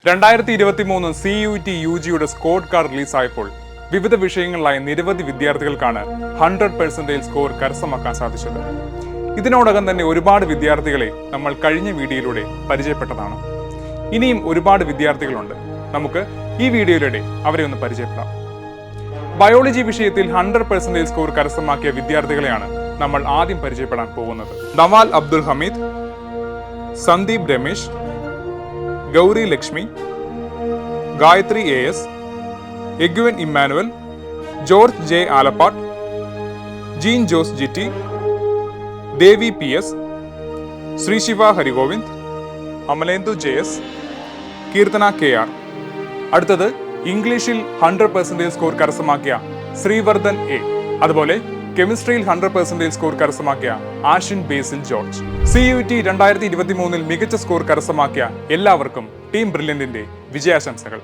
2023 CUET UGയുടെ score card റിലീസായപ്പോൾ വിവിധ വിഷയങ്ങളിലായ നിരവധി വിദ്യാർത്ഥികൾക്കാണ് 100% score കരസ്ഥമാക്കാൻ സാധിച്ചത്. ഇതിനോടകം തന്നെ ഒരുപാട് വിദ്യാർത്ഥികളെ നമ്മൾ കഴിഞ്ഞ വീഡിയോയിലൂടെ പരിചയപ്പെട്ടതാണ്. ഇനിയും ഒരുപാട് വിദ്യാർത്ഥികളുണ്ട്. നമുക്ക് ഈ വീഡിയോയിലൂടെ അവരെ ഒന്ന് പരിചയപ്പെടാം. ബയോളജി വിഷയത്തിൽ 100% സ്കോർ കരസ്ഥമാക്കിയ വിദ്യാർത്ഥികളെയാണ് നമ്മൾ ആദ്യം പരിചയപ്പെടാൻ പോകുന്നത്. നവാൽ അബ്ദുൽ ഹമീദ്, സന്ദീപ് രമേശ്, ഗൗരി ലക്ഷ്മി, ഗായത്രി AS, എഗ്വൻ Emmanuel, George J Alappatt, Jean Jose GT, Devi PS, Sreesiva Harigovind, Amalendu JS, Keerthana KR. അടുത്തത് ഇംഗ്ലീഷിൽ 100% സ്കോർ കരസ്ഥമാക്കിയ ശ്രീവർദ്ധൻ A. അതുപോലെ കെമിസ്ട്രിയിൽ 100% സ്കോർ കരസ്ഥമാക്കിയ ആഷിൻ ബേസിൽ ജോർജ്. CUET 2023 മികച്ച സ്കോർ കരസ്ഥമാക്കിയ എല്ലാവർക്കും ടീം ബ്രില്യന്റിന്റെ വിജയാശംസകൾ.